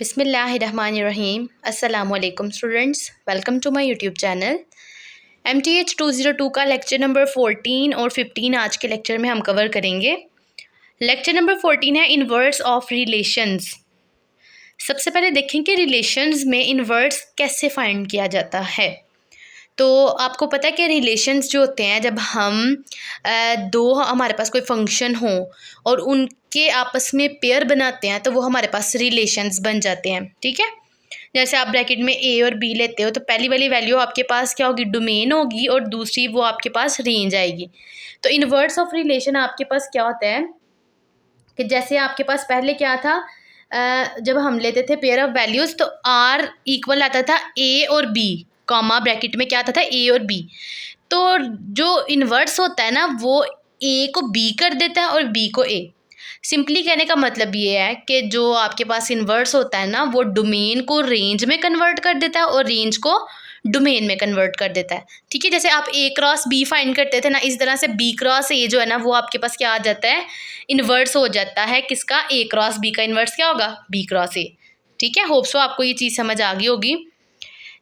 बिस्मिल्लाहिर्रहमानिर्रहीम। अस्सलामुअलैकुम students, welcome to my YouTube channel. MTH 202 का लेक्चर नंबर 14 और 15 आज के लेक्चर में हम कवर करेंगे। लेक्चर नंबर 14 है इनवर्स ऑफ रिलेशंस। सबसे पहले देखें कि रिलेशंस में इनवर्स कैसे फाइंड किया जाता है। तो आपको पता है कि रिलेशंस जो होते हैं, जब हम दो हमारे पास कोई फंक्शन हो और उनके आपस में पेयर बनाते हैं तो वो हमारे पास रिलेशंस बन जाते हैं। ठीक है, जैसे आप ब्रैकेट में ए और बी लेते हो तो पहली वाली वैल्यू आपके पास क्या होगी, डोमेन होगी, और दूसरी वो आपके पास रेंज आएगी। तो इनवर्स ऑफ रिलेशन आपके पास क्या होता है कि जैसे आपके पास पहले क्या था, जब हम लेते थे पेयर ऑफ वैल्यूज़ तो आर इक्वल आता था ए और बी, कॉमा ब्रैकेट में क्या आता था, ए और बी। तो जो इन्वर्स होता है ना, वो ए को बी कर देता है और बी को ए। सिंपली कहने का मतलब ये है कि जो आपके पास इन्वर्स होता है ना, वो डोमेन को रेंज में कन्वर्ट कर देता है और रेंज को डोमेन में कन्वर्ट कर देता है। ठीक है, जैसे आप ए क्रॉस बी फाइंड करते थे ना, इस तरह से बी क्रॉस ए जो है ना, वो आपके पास क्या आ जाता है, इन्वर्स हो जाता है। किसका? ए क्रॉस बी का इन्वर्स क्या होगा, बी क्रॉस ए। ठीक है, होप सो आपको ये चीज़ समझ आ गई होगी।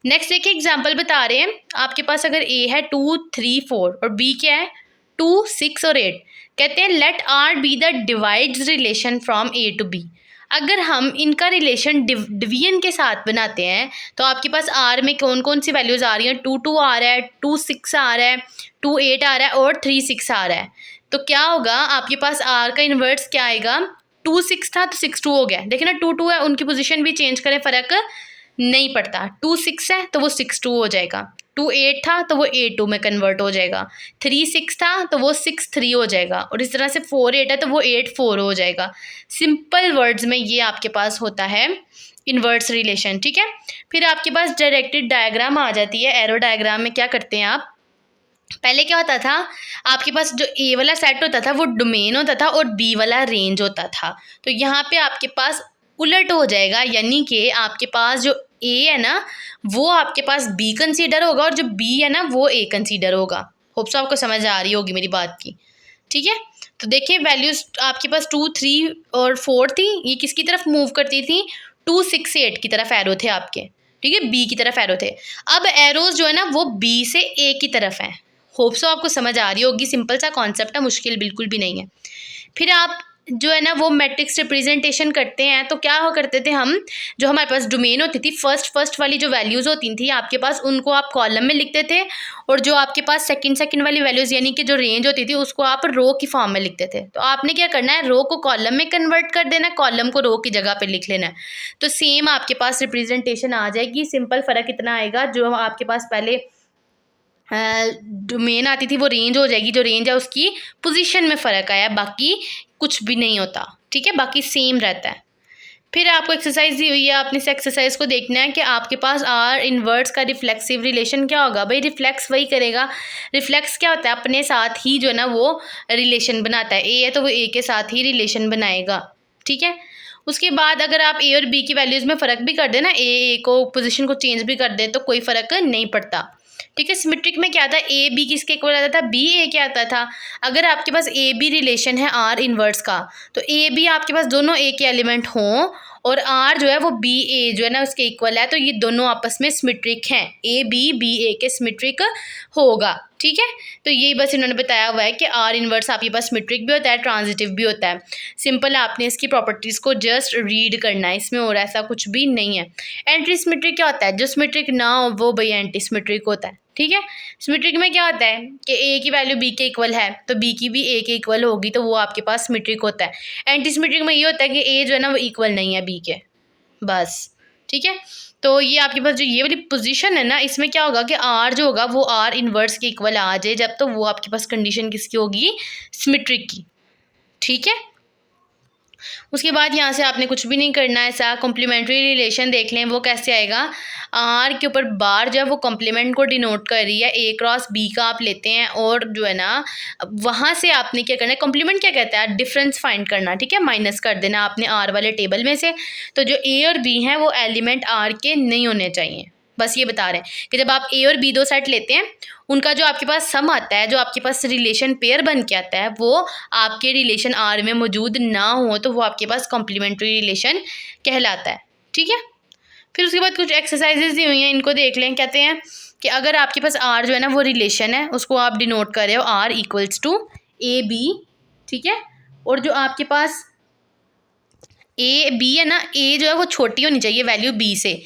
नेक्स्ट देखिए, एग्जाम्पल बता रहे हैं। आपके पास अगर ए है 2, 3, 4 और बी क्या है 2, 6 और 8, कहते हैं let R be the divides relation from A to B. अगर हम इनका रिलेशन डिवीजन के साथ बनाते हैं तो आपके पास आर में कौन कौन सी वैल्यूज़ आ रही हैं, 2, 2 आ रहा है, 2, 6 आ रहा है, 2, 8 आ रहा है और 3, 6 आ रहा है। तो क्या होगा, आपके पास आर का इन्वर्स क्या आएगा, 2, 6 था तो 6, 2 हो गया। देखिए ना, 2, 2 है, उनकी पोजीशन भी चेंज करें फ़र्क नहीं पड़ता। 2, 6 है तो वो 6, 2 हो जाएगा। 2, 8 था तो वो 8, 2 में कन्वर्ट हो जाएगा। 3, 6 था तो वो 6, 3 हो जाएगा। और इस तरह से 4, 8 है तो वो 8, 4 हो जाएगा। सिंपल वर्ड्स में ये आपके पास होता है इन्वर्स रिलेशन। ठीक है, फिर आपके पास डायरेक्टेड डायग्राम आ जाती है। एरो डायग्राम में क्या करते हैं आप, पहले क्या होता था, आपके पास जो ए वाला सेट होता था वो डोमेन होता था और बी वाला रेंज होता था। तो यहाँ पे आपके पास उलट हो जाएगा, यानी कि आपके पास जो ए है ना, वो आपके पास बी कंसीडर होगा और जो बी है ना, वो ए कंसीडर होगा। होप सो आपको समझ आ रही होगी मेरी बात की। ठीक है, तो देखिए वैल्यूज आपके पास 2, 3 और 4 थी, ये किसकी तरफ मूव करती थी, 2, 6, 8 की तरफ एरो थे आपके। ठीक है, बी की तरफ एरो थे। अब एरोज जो है ना, वो बी से ए की तरफ है। होप सो आपको समझ आ रही होगी, सिंपल सा कॉन्सेप्ट है, मुश्किल बिल्कुल भी नहीं है। फिर आप जो है ना वो मैट्रिक्स रिप्रेजेंटेशन करते हैं। तो क्या हो करते थे हम, जो हमारे पास डोमेन होती थी, फर्स्ट वाली जो वैल्यूज़ होती थी आपके पास, उनको आप कॉलम में लिखते थे, और जो आपके पास सेकंड वाली वैल्यूज़ यानी कि जो रेंज होती थी, उसको आप रो की फॉर्म में लिखते थे। तो आपने क्या करना है, रो को कॉलम में कन्वर्ट कर देना, कॉलम को रो की जगह पर लिख लेना है। तो सेम आपके पास रिप्रेजेंटेशन आ जाएगी। सिंपल फ़र्क इतना आएगा, जो आपके पास पहले डोमेन आती थी वो रेंज हो जाएगी, जो रेंज है उसकी पोजीशन में फ़र्क आया, बाकी कुछ भी नहीं होता। ठीक है, बाकी सेम रहता है। फिर आपको एक्सरसाइज दी हुई है, आपने इस एक्सरसाइज को देखना है कि आपके पास आर इन्वर्स का रिफ्लेक्सिव रिलेशन क्या होगा। भाई रिफ्लेक्स वही करेगा, रिफ्लेक्स क्या होता है, अपने साथ ही जो है ना वो रिलेशन बनाता है। ए है तो वो ए के साथ ही रिलेशन बनाएगा। ठीक है, उसके बाद अगर आप ए और बी की वैल्यूज़ में फ़र्क भी कर देना, ए को पोजीशन को चेंज भी कर दे, तो कोई फ़र्क नहीं पड़ता। ठीक है, सिमेट्रिक में क्या था, ए बी किसके इक्वल आता था, बी ए के आता था। अगर आपके पास ए बी रिलेशन है आर इन्वर्स का, तो ए बी आपके पास दोनों ए के एलिमेंट हों और आर जो है वो बी ए जो है ना उसके इक्वल है, तो ये दोनों आपस में सिमेट्रिक हैं, ए बी ए के सिमेट्रिक होगा। ठीक है, तो यही बस इन्होंने बताया हुआ है कि आर इन्वर्स आपके पास सिमेट्रिक भी होता है, ट्रांजिटिव भी होता है। सिंपल आपने इसकी प्रॉपर्टीज़ को जस्ट रीड करना है, इसमें और ऐसा कुछ भी नहीं है। एंटी सिमेट्रिक क्या होता है, जो सिमेट्रिक ना हो वो भाई एंटी सिमेट्रिक होता है। ठीक है, सिमेट्रिक में क्या होता है कि ए की वैल्यू बी के इक्वल है तो बी की भी ए के इक्वल होगी, तो वो आपके पास सिमेट्रिक होता है। एंटी सिमेट्रिक में ये होता है कि ए जो है ना वो इक्वल नहीं है बी के, बस। ठीक है, तो ये आपके पास जो ये वाली पोजीशन है ना, इसमें क्या होगा कि आर जो होगा वो आर इन्वर्स के इक्वल आ जाए, जब तो वो आपके पास कंडीशन किसकी होगी, सिमेट्रिक की। ठीक है, उसके बाद यहाँ से आपने कुछ भी नहीं करना है। ऐसा कॉम्प्लीमेंट्री रिलेशन देख लें, वो कैसे आएगा, आर के ऊपर बार जो है वो कॉम्प्लीमेंट को डिनोट कर रही है, ए क्रॉस बी का आप लेते हैं और जो है ना वहाँ से आपने क्या करना है, कॉम्प्लीमेंट क्या कहता है, डिफरेंस फाइंड करना। ठीक है, माइनस कर देना आपने आर वाले टेबल में से। तो जो ए और बी हैं वो एलिमेंट आर के नहीं होने चाहिए, बस ये बता रहे हैं कि जब आप ए और बी दो सेट लेते हैं, उनका जो आपके पास सम आता है, जो आपके पास रिलेशन पेयर बन के आता है, वो आपके रिलेशन आर में मौजूद ना हो तो वो आपके पास कॉम्प्लीमेंट्री रिलेशन कहलाता है। ठीक है। फिर उसके बाद कुछ एक्सरसाइजेज दी हुई हैं, इनको देख लें। कहते हैं कि अगर आपके पास आर जो है ना वो रिलेशन है, उसको आप डिनोट कर रहे हो R equals to A B, ठीक है। और जो आपके पास ए बी है ना, ए जो है वो छोटी होनी चाहिए वैल्यू बी से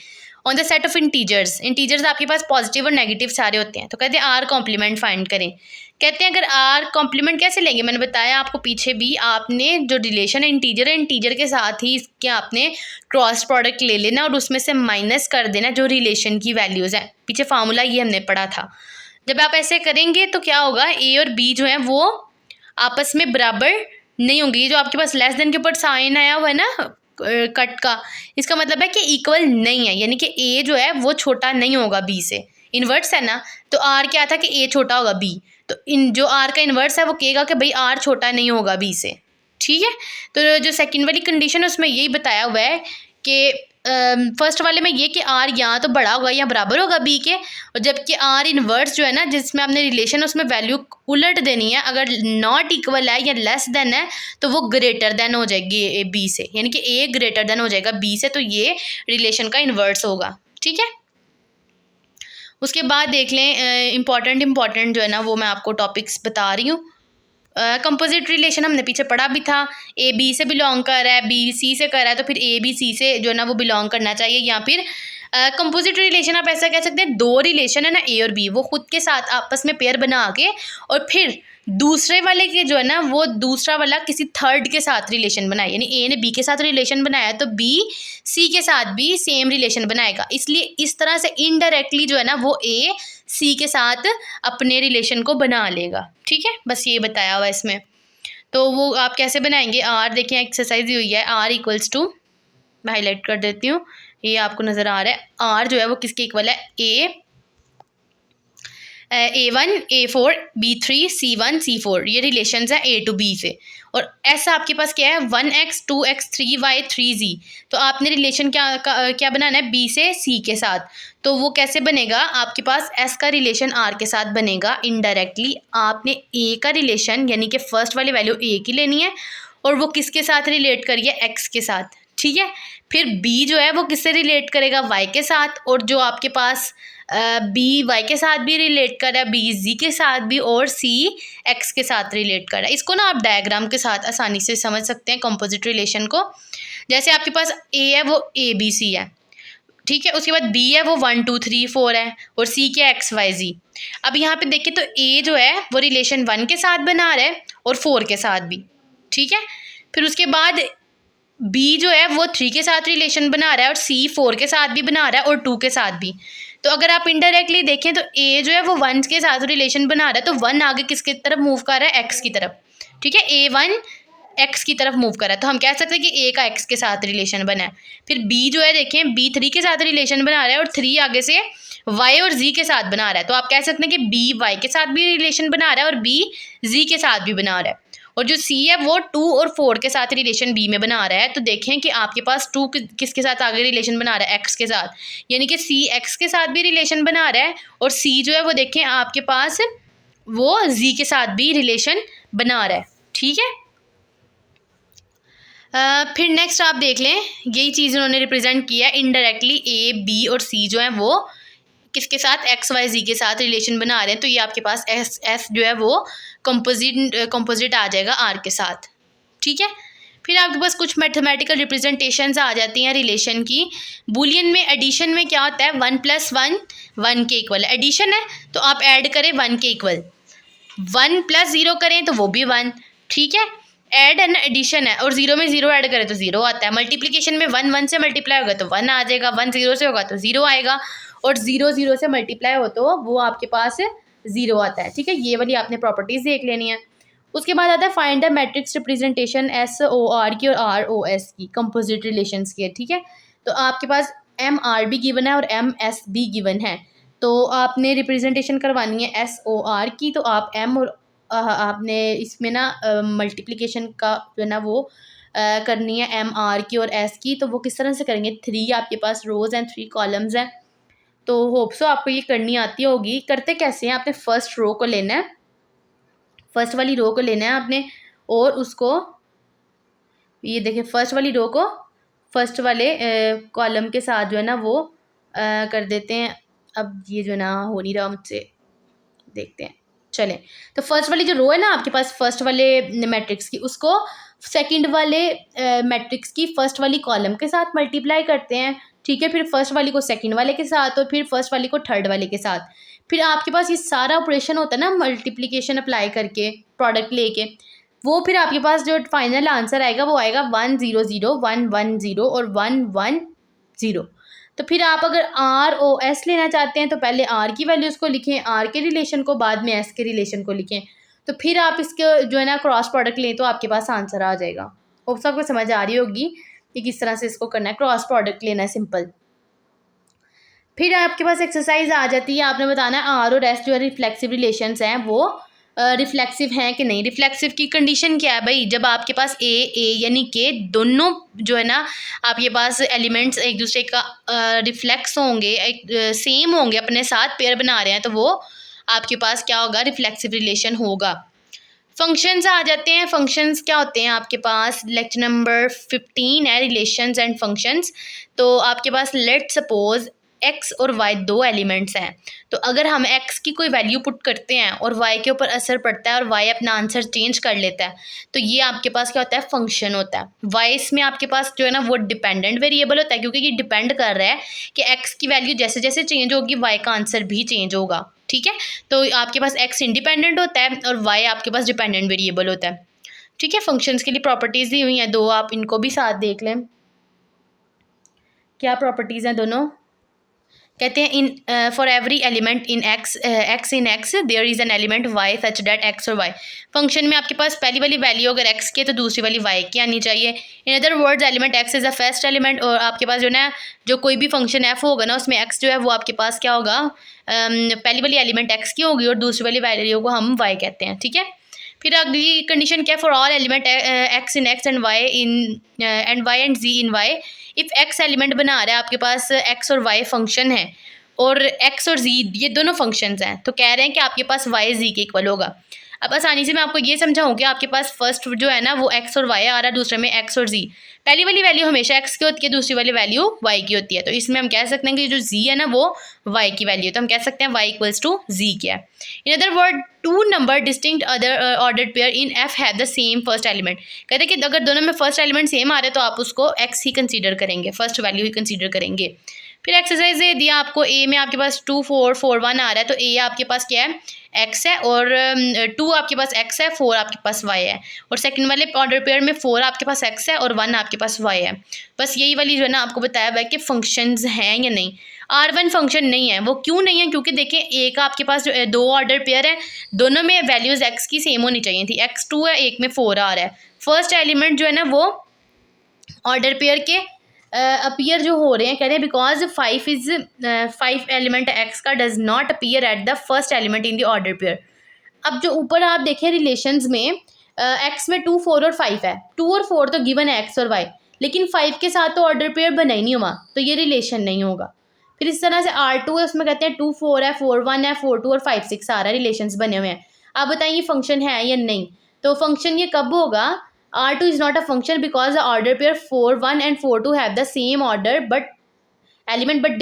on the set of integers. Integers आपके पास पॉजिटिव और नेगेटिव सारे होते हैं। तो कहते हैं आर कॉम्प्लीमेंट फाइंड करें। कहते हैं अगर आर कॉम्प्लीमेंट कैसे लेंगे, मैंने बताया आपको पीछे भी, आपने जो रिलेशन है इंटीजर के साथ ही इसके आपने क्रॉस प्रोडक्ट ले लेना और उसमें से माइनस कर देना जो रिलेशन की वैल्यूज़ हैं। पीछे फार्मूला ये हमने पढ़ा था। जब आप ऐसे करेंगे तो क्या होगा, ए और बी जो है वो आपस में बराबर नहीं होंगे। ये जो आपके पास लेस देन के ऊपर साइन आया हुआ है ना कट का, इसका मतलब है कि इक्वल नहीं है, यानी कि ए जो है वो छोटा नहीं होगा बी से। इन्वर्स है ना, तो आर क्या था कि ए छोटा होगा बी, तो इन जो आर का इन्वर्स है वो कहेगा कि भाई आर छोटा नहीं होगा बी से, ठीक है। तो जो सेकंड वाली कंडीशन है उसमें यही बताया हुआ है कि फर्स्ट वाले में ये कि आर यहाँ तो बड़ा होगा या बराबर होगा बी के, और जबकि आर इनवर्स जो है ना जिसमें आपने रिलेशन उसमें वैल्यू उलट देनी है, अगर नॉट इक्वल है या लेस देन है तो वो ग्रेटर देन हो जाएगी ए बी से, यानी कि ए ग्रेटर देन हो जाएगा बी से, तो ये रिलेशन का इन्वर्स होगा, ठीक है। उसके बाद देख लें इम्पॉर्टेंट जो है ना वो मैं आपको टॉपिक्स बता रही हूँ। कंपोजिट रिलेशन हमने पीछे पढ़ा भी था, ए बी से बिलोंग कर रहा है, बी सी से कर रहा है, तो फिर ए बी सी से जो है ना वो बिलोंग करना चाहिए। या फिर कंपोजिट रिलेशन आप ऐसा कह सकते हैं, दो रिलेशन है ना ए और बी, वो खुद के साथ आपस में पेयर बना के और फिर दूसरे वाले के जो है ना वो दूसरा वाला किसी थर्ड के साथ रिलेशन बनाए, यानी ए ने बी के साथ रिलेशन बनाया तो बी सी के साथ भी सेम रिलेशन बनाएगा। इसलिए इस तरह से इनडायरेक्टली जो है ना वो ए सी के साथ अपने रिलेशन को बना लेगा, ठीक है। बस ये बताया हुआ है इसमें। तो वो आप कैसे बनाएंगे, आर देखिए एक्सरसाइज हुई है, आर इक्वल्स टू, मैं हाईलाइट कर देती हूँ, ये आपको नज़र आ रहा है। आर जो है वो किसके इक्वल है, A1 A4 B3 C1 C4, ये रिलेशंस है A to B से। और ऐसा आपके पास क्या है 1x 2x 3y 3z, तो आपने रिलेशन क्या बनाना है B से C के साथ। तो वो कैसे बनेगा, आपके पास S का रिलेशन R के साथ बनेगा इनडायरेक्टली। आपने A का रिलेशन यानी कि फर्स्ट वाली वैल्यू A की लेनी है और वो किसके साथ रिलेट करिए, X के साथ, ठीक है। फिर B जो है वो किससे रिलेट करेगा, Y के साथ, और जो आपके पास बी वाई के साथ भी रिलेट कर रहा है, बी जी के साथ भी, और सी एक्स के साथ रिलेट कर रहा है। इसको ना आप डायग्राम के साथ आसानी से समझ सकते हैं कंपोजिट रिलेशन को। जैसे आपके पास ए है वो ए बी सी है, ठीक है। उसके बाद बी है वो 1 2 3 4 है, और सी क्या एक्स वाई जी। अब यहाँ पे देखिए तो ए जो है वो रिलेशन 1 के साथ बना रहा है और 4 के साथ भी, ठीक है। फिर उसके बाद बी जो है वो 3 के साथ रिलेशन बना रहा है और सी 4 के साथ भी बना रहा है और 2 के साथ भी। तो अगर आप इनडायरेक्टली देखें तो ए जो है वो 1 के साथ रिलेशन बना रहा है, तो 1 आगे किसकी तरफ मूव कर रहा है, एक्स की तरफ, ठीक है। A1 एक्स की तरफ मूव कर रहा है, तो हम कह सकते हैं कि ए का एक्स के साथ रिलेशन बना है। फिर बी जो है देखें बी 3 के साथ रिलेशन बना रहा है और 3 आगे से वाई और जी के साथ बना रहा है, तो आप कह सकते हैं कि बी वाई के साथ भी रिलेशन बना रहा है और बी जी के साथ भी बना रहा है। और जो सी है वो 2 और 4 के साथ रिलेशन बी में बना रहा है। तो देखें कि आपके पास 2 किसके साथ आगे रिलेशन बना रहा है, एक्स के साथ, यानी कि सी एक्स के साथ भी रिलेशन बना रहा है, और सी जो है वो देखें आपके पास वो जी के साथ भी रिलेशन बना रहा है, ठीक है। फिर नेक्स्ट आप देख लें, यही चीज़ उन्होंने रिप्रेजेंट किया है इनडायरेक्टली, ए बी और सी जो है वो किसके साथ, एक्स वाई जी के साथ रिलेशन बना रहे हैं। तो ये आपके पास एस जो है वो कंपोजिट आ जाएगा आर के साथ, ठीक है। फिर आपके पास कुछ मैथमेटिकल रिप्रेजेंटेशंस आ जाती हैं रिलेशन की। बूलियन में एडिशन में क्या होता है, 1 + 1 1 के इक्वल है, एडिशन है तो आप ऐड करें 1 के इक्वल, 1 + 0 करें तो वो भी 1, ठीक है। ऐड है ना, एडिशन है, और 0 में 0 ऐड करें तो 0 आता है। मल्टीप्लिकेशन में 1 1 से मल्टीप्लाई होगा तो 1 आ जाएगा, 1 0 से होगा तो 0 आएगा, और 0 0 से मल्टीप्लाई हो तो वो आपके पास 0 आता है, ठीक है। ये वाली आपने प्रॉपर्टीज़ देख लेनी है। उसके बाद आता है find the matrix representation SOR की और ROS की, कंपोजिट रिलेशंस की, ठीक है। तो आपके पास MR भी गिवन है और MS भी गिवन है, तो आपने रिप्रेजेंटेशन करवानी है SOR की, तो आप M और आपने इसमें ना मल्टीप्लिकेशन का जो है ना वो करनी है MR की और S की। तो वो किस तरह से करेंगे, 3 आपके पास रोज़ हैं, 3 कॉलम्स हैं, तो होप सो आपको ये करनी आती होगी। करते कैसे हैं, आपने फर्स्ट रो को लेना है, फर्स्ट वाली रो को लेना है आपने, और उसको ये देखिए फर्स्ट वाली रो को फर्स्ट वाले कॉलम के साथ जो है ना वो कर देते हैं। अब ये जो ना हो नहीं रहा मुझसे, देखते हैं। चलें, तो फर्स्ट वाली जो रो है ना आपके पास फर्स्ट वाले मैट्रिक्स की, उसको सेकंड वाले मैट्रिक्स की फर्स्ट वाली कॉलम के साथ मल्टीप्लाई करते हैं, ठीक है। फिर फर्स्ट वाली को सेकंड वाले के साथ और फिर फर्स्ट वाली को थर्ड वाले के साथ। फिर आपके पास ये सारा ऑपरेशन होता है ना मल्टीप्लिकेशन अप्लाई करके प्रोडक्ट लेके, वो फिर आपके पास जो फाइनल आंसर आएगा वो आएगा 1 0 0 1 1 0 और 1 1 0। तो फिर आप अगर आर ओ एस लेना चाहते हैं तो पहले आर की वैल्यूज़ को लिखें, आर के रिलेशन को, बाद में एस के रिलेशन को लिखें। तो फिर आप इसके जो है ना क्रॉस प्रोडक्ट लें तो आपके पास आंसर आ जाएगा। होप सबको समझ आ रही होगी कि किस तरह से इसको करना है, क्रॉस प्रोडक्ट लेना है सिंपल। फिर आपके पास एक्सरसाइज आ जाती है, आपने बताना है आर और एस जो है रिफ्लेक्सिव रिलेशंस हैं वो रिफ्लेक्सिव हैं कि नहीं। रिफ्लेक्सिव की कंडीशन क्या है भाई, जब आपके पास ए यानी कि दोनों जो है ना आपके पास एलिमेंट्स एक दूसरे का रिफ्लेक्स होंगे, सेम होंगे, अपने साथ पेयर बना रहे हैं, तो वो आपके पास क्या होगा, रिफ्लेक्सिव रिलेशन होगा। फंक्शंस आ जाते हैं। फंक्शंस क्या होते हैं आपके पास, लेक्चर नंबर 15 है रिलेशंस एंड फंक्शंस। तो आपके पास लेट सपोज एक्स और वाई दो एलिमेंट्स हैं, तो अगर हम एक्स की कोई वैल्यू पुट करते हैं और वाई के ऊपर असर पड़ता है और वाई अपना आंसर चेंज कर लेता है, तो ये आपके पास क्या होता है, फंक्शन होता है। वाई इसमें आपके पास जो है ना वो डिपेंडेंट वेरिएबल होता है, क्योंकि ये डिपेंड कर रहा है कि एक्स की वैल्यू जैसे जैसे चेंज होगी वाई का आंसर भी चेंज होगा, ठीक है। तो आपके पास एक्स इंडिपेंडेंट होता है और वाई आपके पास डिपेंडेंट वेरिएबल होता है, ठीक है। फंक्शंस के लिए प्रॉपर्टीज़ दी हुई हैं दो, आप इनको भी साथ देख लें। क्या प्रॉपर्टीज़ हैं दोनों, कहते हैं in for every element in X in X there is an element Y such that X और वाई। फंक्शन में आपके पास पहली वाली वैल्यू अगर एक्स की है तो दूसरी वाली वाई की आनी चाहिए। In other words element x is a first element, और आपके पास जो ना जो कोई भी फंक्शन एफ होगा ना उसमें एक्स जो है वो आपके पास क्या होगा, पहली वाली एलिमेंट एक्स की होगी और दूसरी वाली वैल्यू को हम वाई कहते हैं, ठीक है। फिर अगली कंडीशन क्या है, for all element X in X and Y and G in Y. If X element बना रहा है आपके पास एक्स और वाई फंक्शन है और एक्स और जी ये दोनों फंक्शंस हैं, तो कह रहे हैं कि आपके पास वाई जी के इक्वल होगा। अब आसानी से मैं आपको ये समझाऊँ कि आपके पास फर्स्ट जो है ना वो एक्स और वाई आ रहा है, दूसरे में एक्स और जी। पहली वाली वैल्यू हमेशा एक्स की होती है, दूसरी वाली वैल्यू वाई की होती है, तो इसमें हम कह सकते हैं कि जो जी है ना वो वाई की वैल्यू है, तो हम कह सकते हैं वाई इक्वल्स टू जी क्या है। In other word two number distinct other ordered pair in F have the same first element. कहते हैं कि अगर दोनों में फर्स्ट एलिमेंट सेम आ रहे हैं तो आप उसको एक्स ही कंसीडर करेंगे, फर्स्ट वैल्यू ही कंसीडर करेंगे। फिर एक्सरसाइज दे दिया आपको, ए में आपके पास 2 4 4 1 आ रहा है, तो ए आपके पास क्या है, एक्स है, और 2 आपके पास एक्स है, 4 आपके पास वाई है, और सेकंड वाले ऑर्डर पेयर में 4 आपके पास एक्स है और 1 आपके पास वाई है। बस यही वाली जो है ना आपको बताया हुआ है कि फंक्शंस हैं या नहीं। R1 फंक्शन नहीं है, वो क्यों नहीं है, क्योंकि देखिए ए का आपके पास जो दो ऑर्डर पेयर है, दोनों में वैल्यूज़ एक्स की सेम होनी चाहिए थी, x2 है, एक में 4 आ रहा है। फर्स्ट एलिमेंट जो है ना वो ऑर्डर पेयर के अपीयर जो हो रहे हैं, कह रहे हैं बिकॉज 5 एलिमेंट एक्स का does not appear at the first element in the order pair. अब जो ऊपर आप देखें रिलेशंस में एक्स में 2 4 और 5 है, 2 और 4 तो गिवन है एक्स और वाई, लेकिन 5 के साथ तो ऑर्डर पेयर बना ही नहीं हुआ, तो ये रिलेशन नहीं होगा। फिर इस तरह से R2 है, उसमें कहते हैं 2 4 है, 4 1 है, 4 2 और 5 6 आ रहा है, रिलेशंस बने हुए हैं। आप बताइए फंक्शन है या नहीं, तो फंक्शन ये कब होगा, R2 is not a function because the order pair 4 1 and 4 2 have the same order but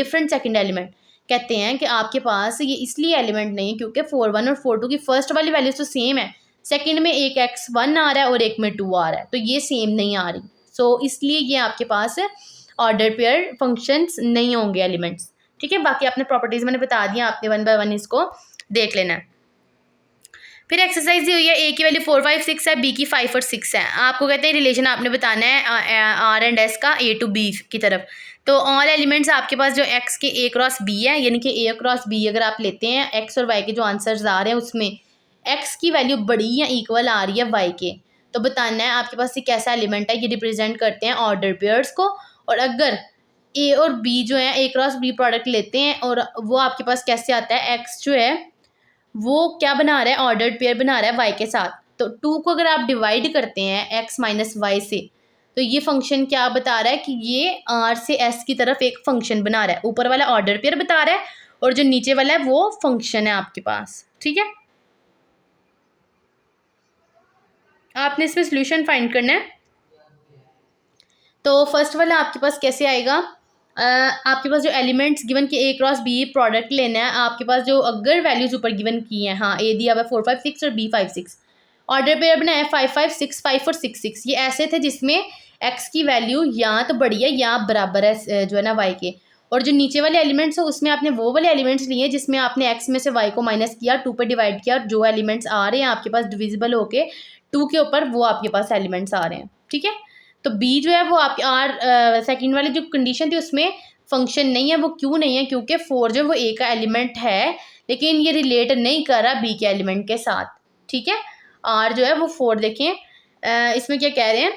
different second element। कहते हैं कि आपके पास ये इसलिए एलिमेंट नहीं है क्योंकि 4 1 और 4 2 की फर्स्ट वाली वैल्यूज तो सेम है, सेकंड में एक x1 आ रहा है और एक में 2 आ रहा है, तो ये सेम नहीं आ रही, सो इसलिए ये आपके पास ऑर्डर पेयर फंक्शंस नहीं होंगे एलिमेंट्स, ठीक है। बाकी आपने प्रॉपर्टीज़ मैंने बता दिया, आपने 1 बाय 1 इसको देख लेना है। फिर एक्सरसाइज दी हुई है, ए की वैल्यू 4 5 6 है, बी की 5 और 6 है। आपको कहते हैं रिलेशन आपने बताना है आर एंड एस का ए टू बी की तरफ। तो ऑल एलिमेंट्स आपके पास जो एक्स के ए क्रॉस बी है, यानी कि ए क्रॉस बी अगर आप लेते हैं, एक्स और वाई के जो आंसर्स आ रहे हैं उसमें एक्स की वैल्यू बड़ी या इक्वल आ रही है वाई के, तो बताना है आपके पास ये कैसा एलिमेंट है, ये रिप्रेजेंट करते हैं ऑर्डर पेयर्स को। और अगर ए और बी जो है ए क्रॉस बी प्रोडक्ट लेते हैं और वो आपके पास कैसे आता है, एक्स जो है वो क्या बना रहा है, ऑर्डर्ड पेयर बना रहा है वाई के साथ, तो 2 को अगर आप डिवाइड करते हैं एक्स माइनस वाई से, तो ये फंक्शन क्या बता रहा है कि ये आर से एस की तरफ एक फंक्शन बना रहा है। ऊपर वाला ऑर्डर पेयर बता रहा है और जो नीचे वाला है वो फंक्शन है आपके पास, ठीक है। आपने इसमें सोल्यूशन फाइंड करना है। तो फर्स्ट वाला आपके पास कैसे आएगा, आपके पास जो एलिमेंट्स गिवन के ए क्रॉस बी प्रोडक्ट लेना है, आपके पास जो अगर वैल्यूज ऊपर गिवन की हैं, हाँ ए दिया हुआ 4 5 6 और बी 5 6, ऑर्डर पेयर बनाया 5 5 6 5 और 6 6, ये ऐसे थे जिसमें एक्स की वैल्यू या तो बड़ी है या बराबर है जो है ना वाई के, और जो नीचे वाले एलिमेंट्स है उसमें आपने वो वाले एलिमेंट्स लिए जिसमें आपने एक्स में से वाई को माइनस किया, 2 पे डिवाइड किया, और जो एलिमेंट्स आ रहे हैं आपके पास डिविजिबल होके 2 के ऊपर वो आपके पास एलिमेंट्स आ रहे हैं, ठीक है। तो बी जो है वो आपके सेकंड वाली जो कंडीशन थी उसमें फंक्शन नहीं है, वो क्यों नहीं है, क्योंकि 4 जो वो ए का एलिमेंट है लेकिन ये रिलेट नहीं कर रहा बी के एलिमेंट के साथ, ठीक है। आर जो है वो 4 देखें, इसमें क्या कह रहे हैं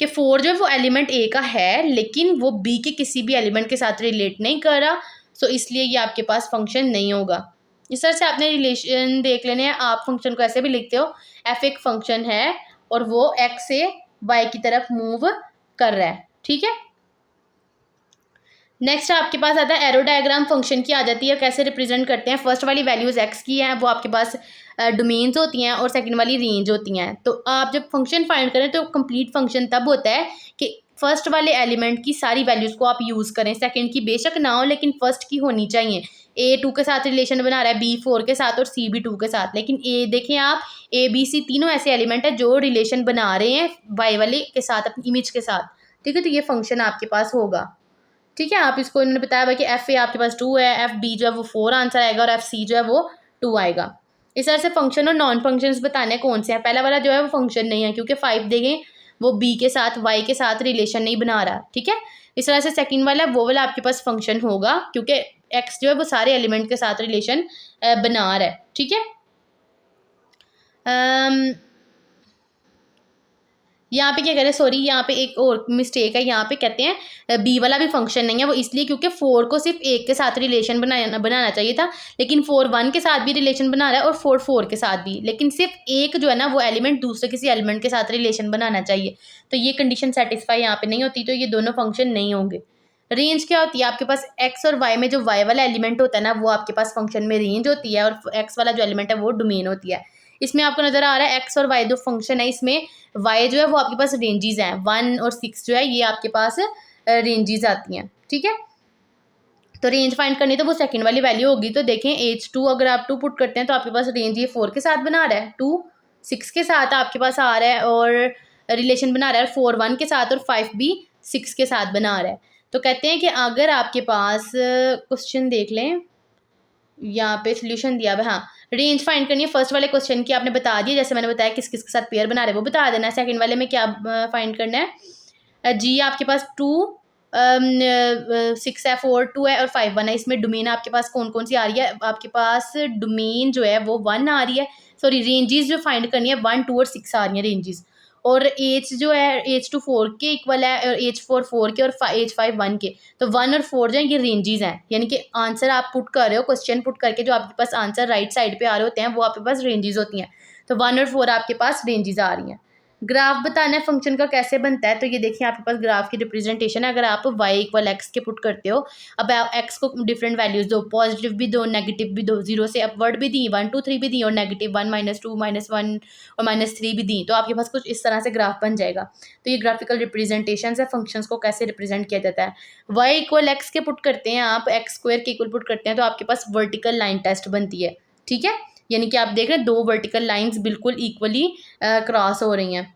कि 4 जो है वो एलिमेंट ए का है लेकिन वो बी के किसी भी एलिमेंट के साथ रिलेट नहीं कर रहा, सो इसलिए ये आपके पास फंक्शन नहीं होगा। इस तरह से आपने रिलेशन देख लेने हैं, आप फंक्शन को ऐसे भी लिखते हो, एफ एक फंक्शन है और वो एक्स से वाई की तरफ मूव कर रहा है, ठीक है। नेक्स्ट आपके पास आता है एरो डायग्राम फंक्शन की आ जाती है, कैसे रिप्रेजेंट करते हैं। फर्स्ट वाली वैल्यूज एक्स की हैं वो आपके पास डोमेन्स होती हैं और सेकंड वाली रेंज होती हैं। तो आप जब फंक्शन फाइंड करें तो कंप्लीट फंक्शन तब होता है कि फर्स्ट वाले एलिमेंट की सारी वैल्यूज़ को आप यूज़ करें, सेकंड की बेशक ना हो लेकिन फर्स्ट की होनी चाहिए। ए 2 के साथ रिलेशन बना रहा है, बी 4 के साथ और सी भी 2 के साथ, लेकिन ए देखें आप, ए बी सी तीनों ऐसे एलिमेंट है जो रिलेशन बना रहे हैं वाई वाले के साथ अपनी इमेज के साथ, ठीक है। तो ये फंक्शन आपके पास होगा, ठीक है। आप इसको इन्होंने बताया हुआ कि एफ ए आपके पास 2 है, एफ बी जो है वो 4 आंसर आएगा और एफ सी जो है वो 2 आएगा। इस तरह से फंक्शन और नॉन फंक्शंस बताने कौन से हैं। पहला वाला जो है वो फंक्शन नहीं है क्योंकि 5 देखें वो बी के साथ वाई के साथ रिलेशन नहीं बना रहा, ठीक है। इस तरह से सेकंड वाला वो वाला आपके पास फंक्शन होगा क्योंकि एक्स जो है वो सारे एलिमेंट के साथ रिलेशन बना रहा है, ठीक है। यहाँ पे क्या कह रहे हैं, सॉरी यहाँ पे एक और मिस्टेक है, यहाँ पे कहते हैं बी वाला भी फंक्शन नहीं है, वो इसलिए क्योंकि 4 को सिर्फ एक के साथ रिलेशन बनाना चाहिए था, लेकिन 4 1 के साथ भी रिलेशन बना रहा है और 4 4 के साथ भी, लेकिन सिर्फ एक जो है ना वो एलिमेंट दूसरे किसी एलिमेंट के साथ रिलेशन बनाना चाहिए, तो ये कंडीशन सेटिस्फाई यहाँ पे नहीं होती, तो ये दोनों फंक्शन नहीं होंगे। रेंज क्या होती है, आपके पास एक्स और वाई में जो वाई वाला एलिमेंट होता है ना वो आपके पास फंक्शन में रेंज होती है और एक्स वाला जो एलिमेंट है वो डोमेन होती है। इसमें आपको नजर आ रहा है एक्स और वाई जो फंक्शन है इसमें वाई जो है वो आपके पास रेंजेस हैं, 1 और 6 जो है ये आपके पास रेंजेस आती हैं, ठीक है। तो रेंज फाइंड करनी तो वो सेकंड वाली वैल्यू होगी, तो देखें H2 अगर आप 2 पुट करते हैं तो आपके पास रेंज ये 4 के साथ बना रहा है, 2 6 के साथ आपके पास आ रहा है और रिलेशन बना रहा है 4 1 के साथ और 5 भी 6 के साथ बना रहा है। तो कहते हैं कि अगर आपके पास क्वेश्चन देख लें, यहाँ पे सोल्यूशन दिया हुआ है, हाँ रेंज फाइंड करनी है फर्स्ट वाले क्वेश्चन की आपने बता दिया, जैसे मैंने बताया किस किस के साथ पेयर बना रहे हैं वो बता देना है। सेकंड वाले में क्या फाइंड करना है, जी आपके पास 2 6 है, 4 2 है और 5 1 है, इसमें डोमेन आपके पास कौन कौन सी आ रही है, आपके पास डोमेन जो है वो 1 आ रही है, सॉरी रेंजेस जो फाइंड करनी है 1 2 और 6 आ रही हैं रेंजेस, और एच जो है H2 4 के इक्वल है और H4 4 के और H5 1 के, तो 1 और 4 जो है ये रेंजेस हैं, यानी कि आंसर आप पुट कर रहे हो, क्वेश्चन पुट करके जो आपके पास आंसर राइट साइड पे आ रहे होते हैं वो आपके पास रेंजेस होती हैं, तो 1 और 4 आपके पास रेंजेस आ रही हैं। ग्राफ बताना है फंक्शन का कैसे बनता है, तो ये देखिए आपके पास ग्राफ की रिप्रेजेंटेशन है, अगर आप y इक्वल एक्स के पुट करते हो, अब आप एक्स को डिफरेंट वैल्यूज दो, पॉजिटिव भी दो नेगेटिव भी दो, 0 से अपवर्ड भी दी, 1 2 3 भी दी और नेगेटिव 1 -2 -1 और -3 भी दी, तो आपके पास कुछ इस तरह से ग्राफ बन जाएगा। तो ये ग्राफिकल रिप्रेजेंटेशन है फंक्शंस को कैसे रिप्रेजेंट किया जाता है। y इक्वल एक्स के पुट करते हैं आप, एक्स स्क्वायर के इक्वल पुट करते हैं तो आपके पास वर्टिकल लाइन टेस्ट बनती है, ठीक है, यानी कि आप देख रहे हैं दो वर्टिकल लाइन्स बिल्कुल इक्वली क्रॉस हो रही हैं।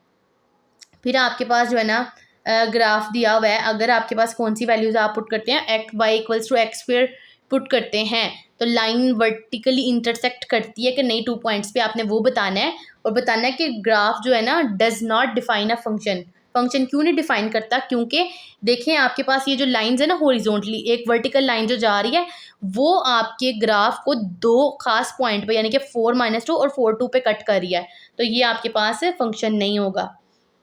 फिर आपके पास जो है ना ग्राफ दिया हुआ है, अगर आपके पास कौन सी वैल्यूज आप पुट करते हैं, X Y equals to X square put करते हैं तो लाइन वर्टिकली इंटरसेक्ट करती है कि नहीं, 2 पॉइंट्स पे आपने वो बताना है और बताना है कि ग्राफ जो है ना does not define a function. Function क्यों नहीं डिफाइन करता, क्योंकि देखें आपके पास ये जो लाइंस है ना हॉरिजॉन्टली एक वर्टिकल लाइन जो जा रही है वो आपके ग्राफ को दो खास पॉइंट पे यानी कि 4 -2 और 4 2 पे कट कर रही है, तो ये आपके पास फंक्शन नहीं होगा,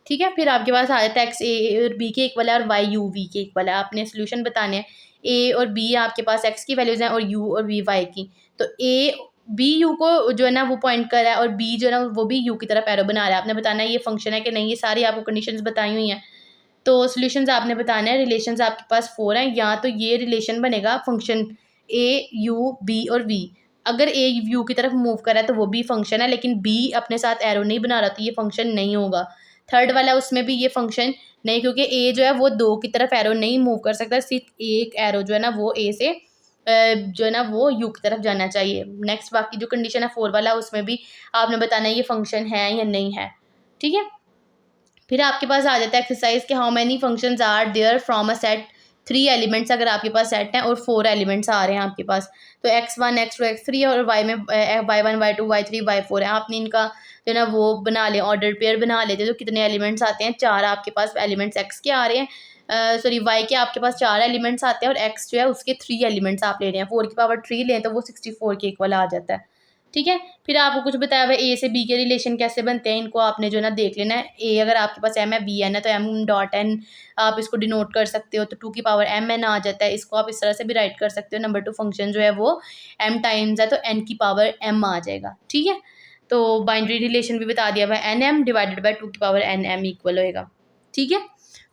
ठीक है। फिर आपके पास आ जाता है एक्स ए और बी के इक्वल है और वाई यू वी के इक्वल है, आपने सोल्यूशन बताने हैं, ए और बी आपके पास एक्स की वैल्यूज हैं और यू और वी वाई की, तो ए बी यू को जो है ना वो पॉइंट कर रहा है और बी जो है ना वो भी यू की तरफ एरो बना रहा है, आपने बताना है ये फंक्शन है कि नहीं, ये सारी आपको कंडीशंस बताई हुई हैं, तो सोल्यूशंस आपने बताने हैं। रिलेशंस आपके पास 4 हैं, या तो ये रिलेशन बनेगा फंक्शन ए यू बी और वी, अगर ए यू की तरफ मूव कर रहा है तो वो भी फंक्शन है, लेकिन बी अपने साथ एरो नहीं बना रहा तो ये फंक्शन नहीं होगा। थर्ड वाला उसमें भी ये फंक्शन नहीं, क्योंकि ए जो है वो 2 की तरफ एरो नहीं मूव कर सकता, सिर्फ एक एरो जो है ना वो ए से जो है ना वो यू की तरफ जाना चाहिए। नेक्स्ट बाकी जो कंडीशन है 4 वाला, उसमें भी आपने बताना है ये फंक्शन है या नहीं है, ठीक है। फिर आपके पास आ जाता है एक्सरसाइज के how many functions are there from a set 3 elements, अगर आपके पास सेट हैं और 4 एलिमेंट्स आ रहे हैं आपके पास, तो x1 x2 x3 और y में y1 y2 y3 y4 है। आपने इनका जो है ना वो बना लें, ऑर्डर पेयर बना लेते, तो कितने एलिमेंट्स आते हैं, 4 आपके पास एलिमेंट्स x के आ रहे हैं, सॉरी y के आपके पास 4 एलिमेंट्स आते हैं और x जो है उसके 3 एलिमेंट्स आप ले रहे हैं, 4 की पावर 3 लें तो वो 64 के इक्वल आ जाता है, ठीक है। फिर आपको कुछ बताया हुआ ए से बी के रिलेशन कैसे बनते हैं, इनको आपने जो है ना देख लेना है। ए अगर आपके पास एम है, बी एन है, तो एम डॉट एन आप इसको डिनोट कर सकते हो, तो 2 की पावर एम एन आ जाता है। इसको आप इस तरह से भी राइट कर सकते हो, नंबर 2 फंक्शन जो है वो एम टाइम्स है तो एन की पावर एम आ जाएगा, ठीक है। तो बाइनरी रिलेशन भी बता दिया हुआ है, एन एम डिवाइडेड बाई 2 की पावर एन एम इक्वल होएगा, ठीक है।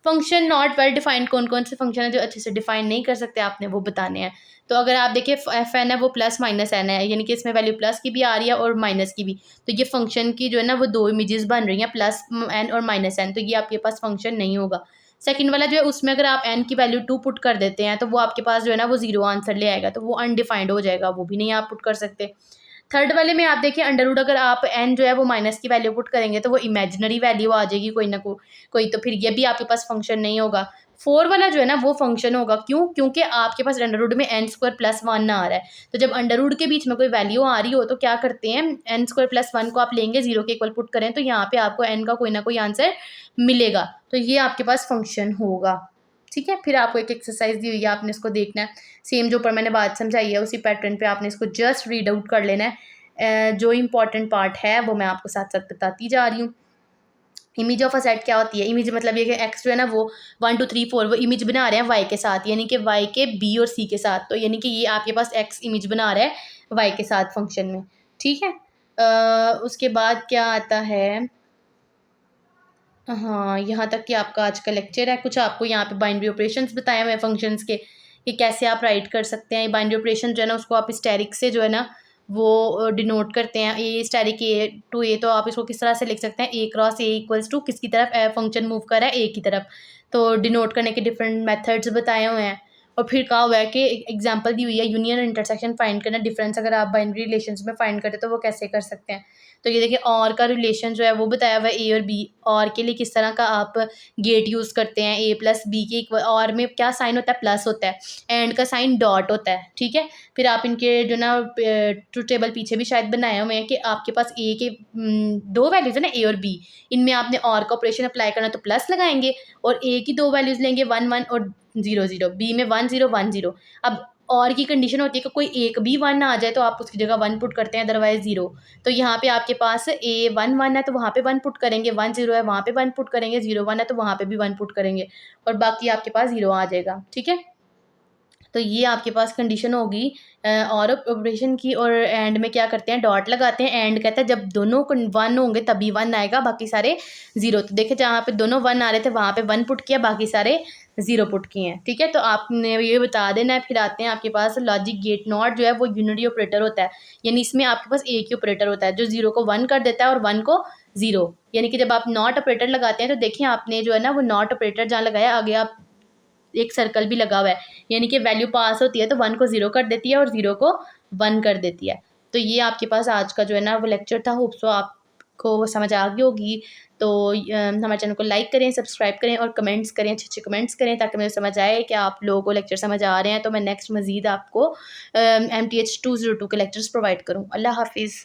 फंक्शन नॉट वेल डिफाइंड, कौन कौन से फंक्शन है जो अच्छे से डिफाइन नहीं कर सकते, आपने वो बताने हैं। तो अगर आप देखिए एफ एन है वो प्लस माइनस एन है, यानी कि इसमें वैल्यू प्लस की भी आ रही है और माइनस की भी, तो ये फंक्शन की जो है ना वो 2 इमेजेस बन रही हैं, प्लस एन और माइनस एन, तो ये आपके पास फंक्शन नहीं होगा। सेकंड वाला जो है उसमें अगर आप एन की वैल्यू 2 पुट कर देते हैं तो वो आपके पास जो है ना वो 0 आंसर ले आएगा, तो वो अनडिफाइंड हो जाएगा, वो भी नहीं आप पुट कर सकते। थर्ड वाले में आप देखिए अंडर रूट अगर आप एन जो है वो माइनस की वैल्यू पुट करेंगे तो वो इमेजिनरी वैल्यू आ जाएगी कोई ना कोई, तो फिर ये भी आपके पास फंक्शन नहीं होगा। 4 वाला जो है ना वो फंक्शन होगा, क्यों, क्योंकि आपके पास अंडर रूट में एन स्क्वायर प्लस 1 आ रहा है, तो जब अंडर रूट के बीच में कोई वैल्यू आ रही हो तो क्या करते हैं, एन स्क्वायर प्लस 1 को आप लेंगे, 0 के इक्वल पुट करें तो यहाँ पे आपको एन का कोई ना कोई आंसर मिलेगा, तो ये आपके पास फंक्शन होगा, ठीक है। फिर आपको एक एक्सरसाइज दी हुई है, आपने इसको देखना है, सेम जो ऊपर मैंने बात समझाई है उसी पैटर्न पे आपने इसको जस्ट रीड आउट कर लेना है। जो इंपॉर्टेंट पार्ट है वो मैं आपको साथ साथ बताती जा रही हूँ। इमेज ऑफ अ सेट क्या होती है, इमेज मतलब ये कि एक्स जो है ना वो 1 2 3 4 वो इमेज बना रहे हैं वाई के साथ, यानी कि वाई के बी और सी के साथ, तो यानी कि ये आपके पास एक्स इमेज बना रहा है वाई के साथ फंक्शन में, ठीक है। उसके बाद क्या आता है, हाँ यहाँ तक कि आपका आज का लेक्चर है। कुछ आपको यहाँ पे बाइनरी ऑपरेशंस बताए हुए हैं फंक्शंस के कि कैसे आप राइट कर सकते हैं। बाइनरी ऑपरेशन जो है ना उसको आप स्टैरिक से जो है ना वो डिनोट करते हैं, ये स्टैरिक ए टू ए, तो आप इसको किस तरह से लिख सकते हैं, ए क्रॉस ए इक्वल्स टू किसकी तरफ फंक्शन मूव कर रहा है, ए की तरफ, तो डिनोट करने के डिफरेंट मेथड्स बताए हुए हैं। और फिर कहा हुआ है कि एग्जांपल दी हुई है, यूनियन और इंटरसेक्शन फाइंड करना, डिफरेंस अगर आप बाइनरी रिलेशंस में फाइंड करें तो वो कैसे कर सकते हैं। तो ये देखिए और का रिलेशन जो है वो बताया हुआ है, ए और बी, और के लिए किस तरह का आप गेट यूज़ करते हैं, ए प्लस बी के इक्वल, और में क्या साइन होता है, प्लस होता है, एंड का साइन डॉट होता है, ठीक है। फिर आप इनके जो ना ट्रुथ टेबल पीछे भी शायद बनाए हुए हैं कि आपके पास ए के 2 वैल्यूज़ है ना, ए और बी, इनमें आपने और का ऑपरेशन अप्लाई करना तो प्लस लगाएंगे, और ए की 2 वैल्यूज़ लेंगे 1 1 और 0 0, बी में 1 0 1 0। अब और की कंडीशन होती है कि कोई एक भी 1 आ जाए तो आप उसकी जगह 1 पुट करते हैं, अदरवाइज 0। तो यहाँ पे आपके पास ए 1 1 है तो वहाँ पे 1 पुट करेंगे, 1 0 है वहाँ पे 1 पुट करेंगे, 0 1 है तो वहाँ पे भी 1 पुट करेंगे, और बाकी आपके पास 0 आ जाएगा, ठीक है। तो ये आपके पास कंडीशन होगी और ऑपरेशन की। और एंड में क्या करते हैं, डॉट लगाते हैं, एंड कहता है जब दोनों 1 होंगे तभी 1 आएगा, बाकी सारे 0। तो देखिए जहाँ पे दोनों 1 आ रहे थे वहाँ पे 1 पुट किया, बाकी सारे 0 पुट किए हैं, ठीक है। तो आपने ये बता देना है। फिर आते हैं आपके पास लॉजिक गेट नॉट जो है वो यूनिटी ऑपरेटर होता है, यानी इसमें आपके पास एक ही ऑपरेटर होता है जो 0 को 1 कर देता है और 1 को 0, यानी कि जब आप नॉट ऑपरेटर लगाते हैं तो देखिए आपने जो है ना वो नॉट ऑपरेटर जहाँ लगाया आगे आप एक सर्कल भी लगा हुआ है, यानी कि वैल्यू पास होती है तो 1 को 0 कर देती है और 0 को 1 कर देती है। तो ये आपके पास आज का जो है ना वो लेक्चर था, होप सो आपको समझ आ गई होगी। तो हमारे चैनल को लाइक करें, सब्सक्राइब करें और कमेंट्स करें, अच्छे अच्छे कमेंट्स करें ताकि मुझे समझ आए कि आप लोगों को लेक्चर समझ आ रहे हैं, तो मैं नेक्स्ट मज़ीद आपको MTH 202 के लेक्चर्स प्रोवाइड करूँ। अल्लाह हाफिज़।